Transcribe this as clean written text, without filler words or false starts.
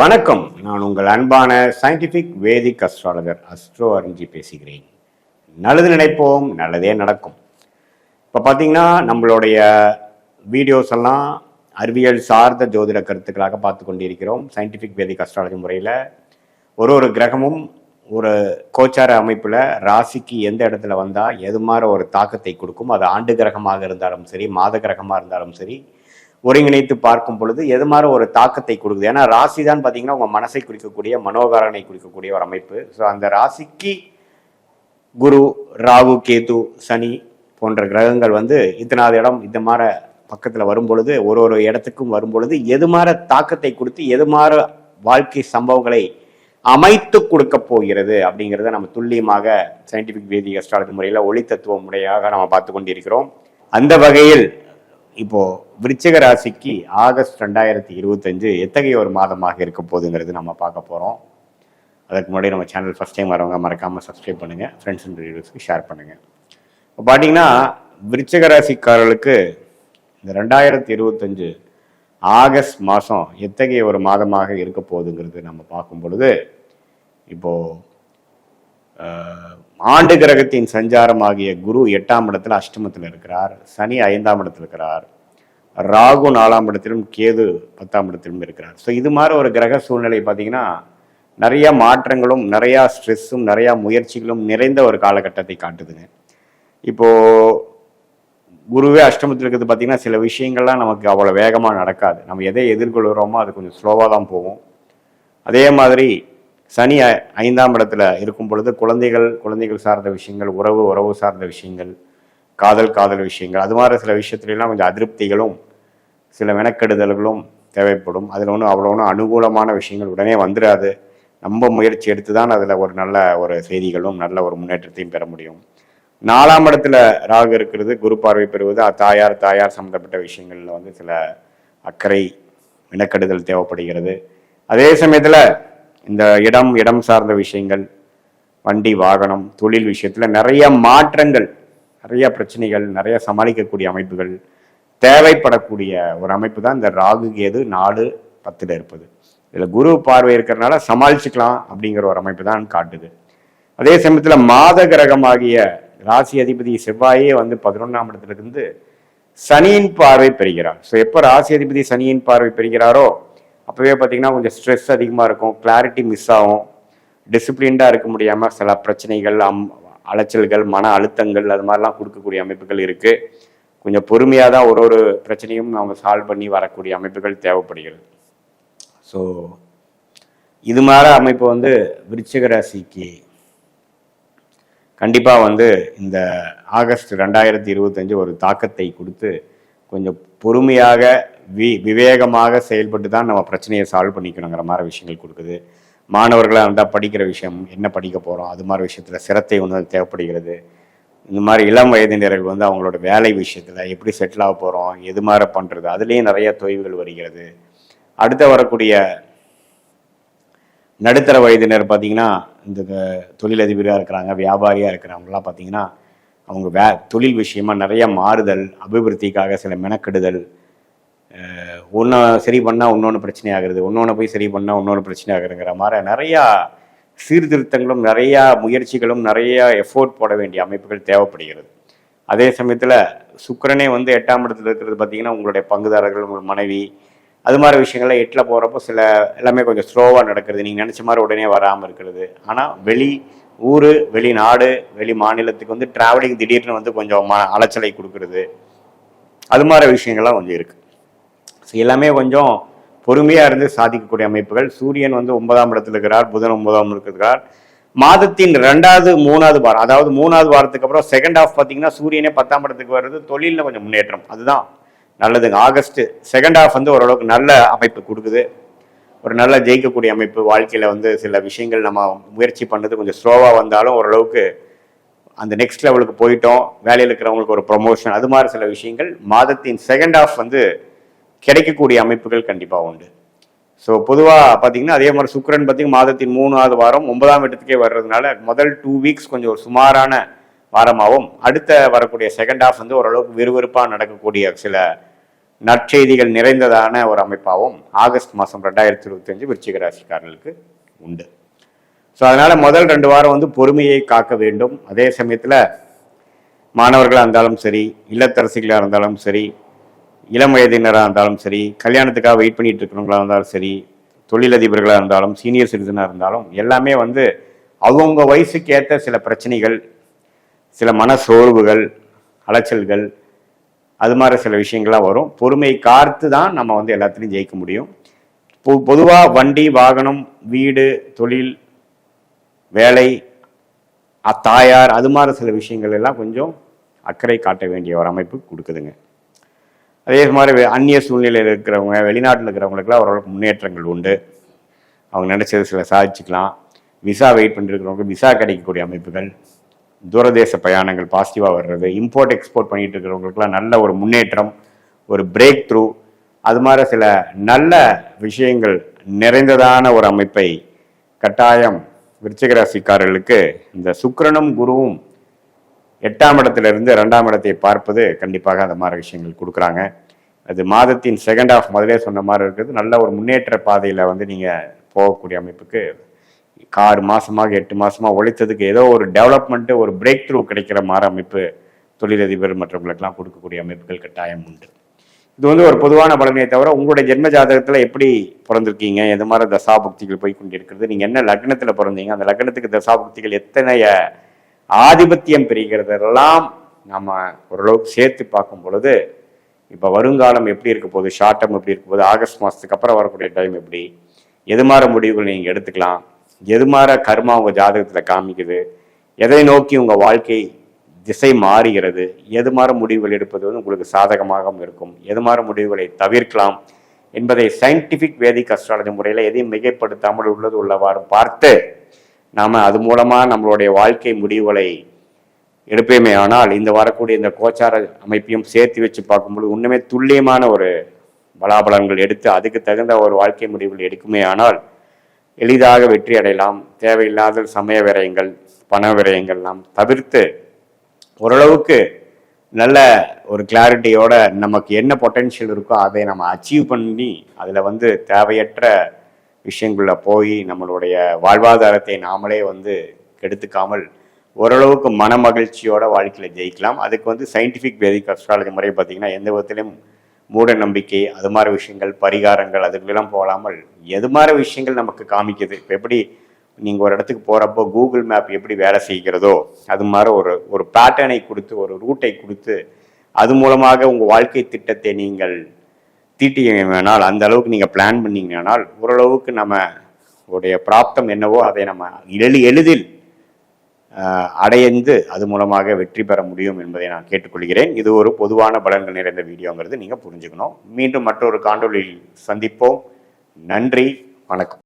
வணக்கம். நான் உங்கள் அன்பான சயின்டிஃபிக் வேதிக் அஸ்ட்ராலஜர் அஸ்ட்ரோ அறிஞ்சி பேசுகிறேன். நல்லது நினைப்போம், நல்லதே நடக்கும். இப்போ பார்த்தீங்கன்னா நம்மளுடைய வீடியோஸ் எல்லாம் அறிவியல் சார்ந்த ஜோதிட கருத்துக்களாக பார்த்து கொண்டிருக்கிறோம். சயின்டிஃபிக் வேதிக் அஸ்ட்ராலஜி முறையில் ஒரு கிரகமும் ஒரு கோச்சார அமைப்பில் ராசிக்கு எந்த இடத்துல வந்தால் எது மாதிரி ஒரு தாக்கத்தை கொடுக்கும். அது ஆண்டு கிரகமாக இருந்தாலும் சரி, மாத கிரகமாக இருந்தாலும் சரி, ஒருங்கிணைத்து பார்க்கும் பொழுது எது மாதிரி ஒரு தாக்கத்தை கொடுக்குது. ஏன்னா ராசி தான் பார்த்தீங்கன்னா உங்கள் மனசை குறிக்கக்கூடிய, மனோகாரனை குறிக்கக்கூடிய ஒரு அமைப்பு. ஸோ அந்த ராசிக்கு குரு, ராகு, கேது, சனி போன்ற கிரகங்கள் இத்தனாவது இடம் இந்த மாதிரி பக்கத்தில் வரும் பொழுது, ஒரு இடத்துக்கும் வரும் பொழுது எது மாதிரி தாக்கத்தை கொடுத்து எது மாதிரி வாழ்க்கை சம்பவங்களை அமைத்து கொடுக்க போகிறது அப்படிங்கிறத நம்ம துல்லியமாக சயின்டிஃபிக் வேதிக் அஸ்ட்ராலஜி முறையில் ஒளி தத்துவ முறையாக நம்ம பார்த்து கொண்டிருக்கிறோம். அந்த வகையில் இப்போ விருச்சிக ராசிக்கு ஆகஸ்ட் 2025 எத்தகைய ஒரு மாதமாக இருக்க போகுதுங்கிறது நம்ம பார்க்க போகிறோம். அதுக்கு முன்னாடி நம்ம சேனல் ஃபஸ்ட் டைம் வரவங்க மறக்காமல் சப்ஸ்கிரைப் பண்ணுங்கள், ஃப்ரெண்ட்ஸ் அண்ட் ரிலேட்டிவ்ஸ்க்கு ஷேர் பண்ணுங்கள். இப்போ பார்த்தீங்கன்னா விருச்சிக ராசிக்காரர்களுக்கு இந்த 2025 ஆகஸ்ட் மாதம் எத்தகைய ஒரு மாதமாக இருக்க போகுதுங்கிறது நம்ம பார்க்கும் பொழுது, இப்போது ஆண்டு கிரகத்தின் சஞ்சாரமாகிய குரு 8ஆம் இடத்துல அஷ்டமத்தில் இருக்கிறார், சனி 5ஆம் இடத்துல இருக்கிறார், ராகு 4ஆம் இடத்திலும், கேது 10ஆம் இடத்திலும் இருக்கிறார். ஸோ இது மாதிரி ஒரு கிரக சூழ்நிலை பார்த்தீங்கன்னா நிறைய மாற்றங்களும் நிறையா ஸ்ட்ரெஸ்ஸும் நிறையா முயற்சிகளும் நிறைந்த ஒரு காலகட்டத்தை காட்டுதுங்க. இப்போது குருவே அஷ்டமத்தில் இருக்கிறது பார்த்தீங்கன்னா சில விஷயங்கள்லாம் நமக்கு அவ்வளோ வேகமாக நடக்காது. நம்ம எதை எதிர்கொள்கிறோமோ அது கொஞ்சம் ஸ்லோவாக தான் போகும். அதே மாதிரி சனி 5ஆம் இடத்துல இருக்கும் பொழுது குழந்தைகள் சார்ந்த விஷயங்கள், உறவு சார்ந்த விஷயங்கள், காதல் விஷயங்கள், அது மாதிரி சில விஷயத்துலாம் கொஞ்சம் அதிருப்திகளும் சில மெனக்கெடுதல்களும் தேவைப்படும். அதில் அவ்வளோ அனுகூலமான விஷயங்கள் உடனே வந்துடாது. நம்ம முயற்சி எடுத்து தான் அதில் ஒரு நல்ல ஒரு செய்திகளும் நல்ல ஒரு முன்னேற்றத்தையும் பெற முடியும். 4ஆம் இடத்துல ராகு இருக்கிறது, குரு பார்வை பெறுவது, தாயார் சம்மந்தப்பட்ட விஷயங்களில் சில அக்கறை மெனக்கெடுதல் தேவைப்படுகிறது. அதே சமயத்தில் இந்த இடம் சார்ந்த விஷயங்கள், வண்டி வாகனம், தொழில் விஷயத்தில் நிறைய மாற்றங்கள், நிறைய பிரச்சனைகள், நிறைய சமாளிக்கக்கூடிய அமைப்புகள் தேவைப்படக்கூடிய ஒரு அமைப்பு தான் இந்த ராகு கேது 4-10 இருப்பது. இதில் குரு பார்வை இருக்கிறதுனால சமாளிச்சுக்கலாம் அப்படிங்கிற ஒரு அமைப்பு தான் காட்டுது. அதே சமயத்தில் மாத கிரகமாகிய ராசி அதிபதி செவ்வாயே 11ஆம் இடத்துல இருந்து சனியின் பார்வை பெறுகிறார். ஸோ எப்போ ராசி அதிபதி சனியின் பார்வை பெறுகிறாரோ அப்போவே பார்த்தீங்கன்னா கொஞ்சம் ஸ்ட்ரெஸ் அதிகமாக இருக்கும், கிளாரிட்டி மிஸ் ஆகும், டிசிப்ளின்டாக இருக்க முடியாமல் சில பிரச்சனைகள், அலைச்சல்கள், மன அழுத்தங்கள் அது மாதிரிலாம் கொடுக்கக்கூடிய அமைப்புகள் இருக்குது. கொஞ்சம் பொறுமையாக தான் ஒரு பிரச்சனையும் அவங்க சால்வ் பண்ணி வரக்கூடிய அமைப்புகள் தேவைப்படுகிறது. ஸோ இது மாதிரி அமைப்பு விருச்சிக ராசிக்கு கண்டிப்பாக இந்த ஆகஸ்ட் 2025 ஒரு தாக்கத்தை கொடுத்து கொஞ்சம் பொறுமையாக விவேகமாக செயல்பட்டு தான் நம்ம பிரச்சனையை சால்வ் பண்ணிக்கணுங்கிற மாதிரி விஷயங்கள் கொடுக்குது. மாணவர்களாக இருந்தால் படிக்கிற விஷயம், என்ன படிக்க போகிறோம், அது மாதிரி விஷயத்தில் சிரத்தை தேவைப்படுகிறது. இந்த மாதிரி இளம் வயதினர்கள் அவங்களோட வேலை விஷயத்தில் எப்படி செட்டில் ஆக போகிறோம், எது மாதிரி பண்ணுறது, அதுலேயும் நிறைய தொய்வுகள் வருகிறது. அடுத்த வரக்கூடிய நடுத்தர வயதினர் பார்த்தீங்கன்னா இந்த தொழிலதிபராக இருக்கிறாங்க, வியாபாரியாக இருக்கிறவங்களாம் பார்த்தீங்கன்னா அவங்க தொழில் விஷயமா நிறைய மாறுதல், அபிவிருத்திக்காக சில மெனக்கெடுதல், ஒன்று சரி பண்ணால் இன்னொன்று பிரச்சனை ஆகுறது, இன்னொன்று போய் சரி பண்ணால் இன்னொன்று பிரச்சனை ஆகுதுங்கிற மாதிரி நிறையா சீர்திருத்தங்களும் நிறையா முயற்சிகளும் நிறைய எஃபோர்ட் போட வேண்டிய அமைப்புகள் தேவைப்படுகிறது. அதே சமயத்தில் சுக்கிரனே 8ஆம் இடத்துல இருக்கிறது பார்த்தீங்கன்னா உங்களுடைய பங்குதாரர்கள், உங்கள் மனைவி, அது மாதிரி விஷயங்கள்லாம் 8ல் போகிறப்போ சில எல்லாமே கொஞ்சம் ஸ்லோவாக நடக்கிறது, நீங்கள் நினச்ச மாதிரி உடனே வராமல் இருக்கிறது. ஆனால் வெளி ஊர், வெளிநாடு, வெளி மாநிலத்துக்கு ட்ராவலிங் திடீர்னு கொஞ்சம் அலைச்சலை கொடுக்கறது, அது மாதிரி விஷயங்கள்லாம் கொஞ்சம் இருக்குது. ஸோ எல்லாமே கொஞ்சம் பொறுமையாக இருந்து சாதிக்கக்கூடிய அமைப்புகள். சூரியன் 9ஆம் இடத்துல இருக்கிறார், புதன் 9ஆம் இருக்கிறார். மாதத்தின் 2வது 3வது வாரம், அதாவது 3வது வாரத்துக்கு அப்புறம் செகண்ட் ஹாஃப் பார்த்தீங்கன்னா சூரியனே 10ஆம் இடத்துக்கு வர்றது தொழிலில் கொஞ்சம் முன்னேற்றம், அதுதான் நல்லதுங்க. ஆகஸ்ட் செகண்ட் ஹாஃப் ஓரளவுக்கு நல்ல அமைப்பு கொடுக்குது, ஒரு நல்ல ஜெயிக்கக்கூடிய அமைப்பு. வாழ்க்கையில் சில விஷயங்கள் நம்ம முயற்சி பண்ணுறது கொஞ்சம் ஸ்லோவாக வந்தாலும் ஓரளவுக்கு அந்த நெக்ஸ்ட் லெவலுக்கு போயிட்டோம், வேலையில் இருக்கிறவங்களுக்கு ஒரு ப்ரொமோஷன், அது மாதிரி சில விஷயங்கள் மாதத்தின் செகண்ட் ஹாஃப் கிடைக்கக்கூடிய அமைப்புகள் கண்டிப்பாக உண்டு. ஸோ பொதுவாக பார்த்தீங்கன்னா அதே மாதிரி சுக்கிரன் பார்த்தீங்கன்னா மாதத்தின் 3வது வாரம் 9ஆம் இடத்துக்கே வர்றதுனால முதல் 2 வீக்ஸ் கொஞ்சம் ஒரு சுமாரான வாரமாகவும், அடுத்த வரக்கூடிய செகண்ட் ஹாஃப் ஓரளவுக்கு விறுவிறுப்பாக நடக்கக்கூடிய சில நற்செய்திகள் நிறைந்ததான ஒரு அமைப்பாகவும் ஆகஸ்ட் மாதம் 2025 விருச்சிக ராசிக்காரர்களுக்கு உண்டு. ஸோ அதனால் முதல் 2 வாரம் வந்து பொறுமையை காக்க வேண்டும். அதே சமயத்தில் மாணவர்களாக இருந்தாலும் சரி, இல்லத்தரசிகளாக இருந்தாலும் சரி, இளம் வயதினராக இருந்தாலும் சரி, கல்யாணத்துக்காக வெயிட் பண்ணிட்டு இருக்கிறவங்களாக இருந்தாலும் சரி, தொழிலதிபர்களாக இருந்தாலும் சீனியர் சிட்டிசனாக இருந்தாலும் எல்லாமே வந்து அவங்க வயசுக்கு ஏற்ற சில பிரச்சனைகள், சில மன சோர்வுகள், அலைச்சல்கள், அது மாதிரி சில விஷயங்கள்லாம் வரும். பொறுமை காத்து தான் நம்ம வந்து எல்லாத்துலேயும் ஜெயிக்க முடியும். பொதுவாக வண்டி, வாகனம், வீடு, தொழில், வேலை, தாயார், அது மாதிரி சில விஷயங்கள் எல்லாம் கொஞ்சம் அக்கறை காட்ட வேண்டிய ஒரு அமைப்பு கொடுக்குதுங்க. அதே மாதிரி அந்நிய சூழ்நிலையில் இருக்கிறவங்க, வெளிநாட்டில் இருக்கிறவங்களுக்குலாம் ஓரளவுக்கு முன்னேற்றங்கள் உண்டு. அவங்க நினைச்சது சில சாதிச்சுக்கலாம். விசா வெயிட் பண்ணிருக்கிறவங்க விசா கிடைக்கக்கூடிய அமைப்புகள், தூரதேச பயணங்கள் பாசிட்டிவாக வர்றது, இம்போர்ட் எக்ஸ்போர்ட் பண்ணிட்டு இருக்கிறவங்களுக்குலாம் நல்ல ஒரு முன்னேற்றம், ஒரு பிரேக் த்ரூ, அது மாதிரி சில நல்ல விஷயங்கள் நிறைந்ததான ஒரு அமைப்பை கட்டாயம் விருச்சிக ராசிக்காரர்களுக்கு இந்த சுக்கிரனும் குருவும் 8ஆம் இடத்திலிருந்து 2ஆம் இடத்தை பார்ப்பது கண்டிப்பாக அந்த மாதிரி விஷயங்கள் கொடுக்குறாங்க. அது மாதத்தின் செகண்ட் ஆஃப் முதலே சொன்ன மாதிரி இருக்குது. நல்ல ஒரு முன்னேற்ற பாதையில் வந்து நீங்கள் போகக்கூடிய அமைப்புக்கு 6 மாதமாக 8 மாதமாக உழைத்ததுக்கு ஏதோ ஒரு டெவலப்மெண்ட்டு, ஒரு பிரேக் த்ரூ கிடைக்கிற மாதிரி அமைப்பு தொழிலதிபர் மற்றவங்களுக்கெல்லாம் கொடுக்கக்கூடிய அமைப்புகள் கட்டாயம் உண்டு. இது வந்து ஒரு பொதுவான பலனை தவிர உங்களுடைய ஜென்ம ஜாதகத்தில் எப்படி பிறந்திருக்கீங்க, எது மாதிரி தசாபுக்திகள் போய் கொண்டிருக்கிறது, நீங்கள் என்ன லக்னத்தில் பிறந்தீங்க, அந்த லக்னத்துக்கு தசாபுக்திகள் எத்தனைய ஆதிபத்தியம் பெறுகிறதெல்லாம் நம்ம ஓரளவுக்கு சேர்த்து பார்க்கும் பொழுது இப்போ வருங்காலம் எப்படி இருக்க போகுது, ஷார்ட் டேர்ம் எப்படி இருக்க போகுது, ஆகஸ்ட் மாதத்துக்கு அப்புறம் வரக்கூடிய டைம் எப்படி, எது மாதிரி முடிவுகள் நீங்கள் எடுத்துக்கலாம், எது மாதிரி கர்மா உங்கள் ஜாதகத்தில் காமிக்குது, எதை நோக்கி உங்கள் வாழ்க்கை திசை மாறுகிறது, எது மாதிரி முடிவுகள் எடுப்பது வந்து உங்களுக்கு சாதகமாக இருக்கும், எது மாதிரி முடிவுகளை தவிர்க்கலாம் என்பதை சயின்டிஃபிக் வேதிக் அஸ்ட்ராலஜி முறையில் எதையும் மிகைப்படுத்தாமல் உள்ளது உள்ளவாறு பார்த்து நாம் அது மூலமாக நம்மளுடைய வாழ்க்கை முடிவுகளை எடுப்பேமே. ஆனால் இந்த வரக்கூடிய இந்த கோச்சார அமைப்பையும் சேர்த்து வச்சு பார்க்கும்போது இன்னுமே துல்லியமான ஒரு பலாபலன்கள் எடுத்து அதுக்கு தகுந்த ஒரு வாழ்க்கை முடிவுகள் எடுக்குமே ஆனால் எளிதாக வெற்றி அடையலாம். தேவையில்லாத சமய விரயங்கள், பண விரயங்கள் நாம் தவிர்த்து ஓரளவுக்கு நல்ல ஒரு கிளாரிட்டியோட நமக்கு என்ன பொட்டென்ஷியல் இருக்கோ அதை நம்ம அச்சீவ் பண்ணி அதில் வந்து தேவையற்ற விஷயங்களில் போய் நம்மளுடைய வாழ்வாதாரத்தை நாமளே வந்து கெடுத்துக்காமல் ஓரளவுக்கு மன மகிழ்ச்சியோட வாழ்க்கையில் ஜெயிக்கலாம். அதுக்கு வந்து சயின்டிஃபிக் வேதிக் அஸ்ட்ராலஜி முறை பார்த்திங்கன்னா எந்த விதத்திலும் மூட நம்பிக்கை, அது மாதிரி விஷயங்கள், பரிகாரங்கள் அதுக்கெல்லாம் போகாமல் எது மாதிரி விஷயங்கள் நமக்கு காமிக்குது. இப்போ எப்படி நீங்கள் ஒரு இடத்துக்கு போகிறப்போ கூகுள் மேப் எப்படி வேலை செய்கிறதோ அது மாதிரி ஒரு பேட்டர்னை கொடுத்து, ஒரு ரூட்டை கொடுத்து, அது மூலமாக உங்கள் வாழ்க்கை திட்டத்தை நீங்கள் தீட்டினால், அந்த அளவுக்கு நீங்கள் பிளான் பண்ணிங்கனால் ஓரளவுக்கு நம்ம உடைய பிராப்தம் என்னவோ அதை நம்ம எளிதில் அடைந்து அது மூலமாக வெற்றி பெற முடியும் என்பதை நான் கேட்டுக்கொள்கிறேன். இது ஒரு பொதுவான பலன்கள் நிறைந்த வீடியோங்கிறது நீங்கள் புரிஞ்சுக்கணும். மீண்டும் மற்றொரு காணொளியில் சந்திப்போம். நன்றி, வணக்கம்.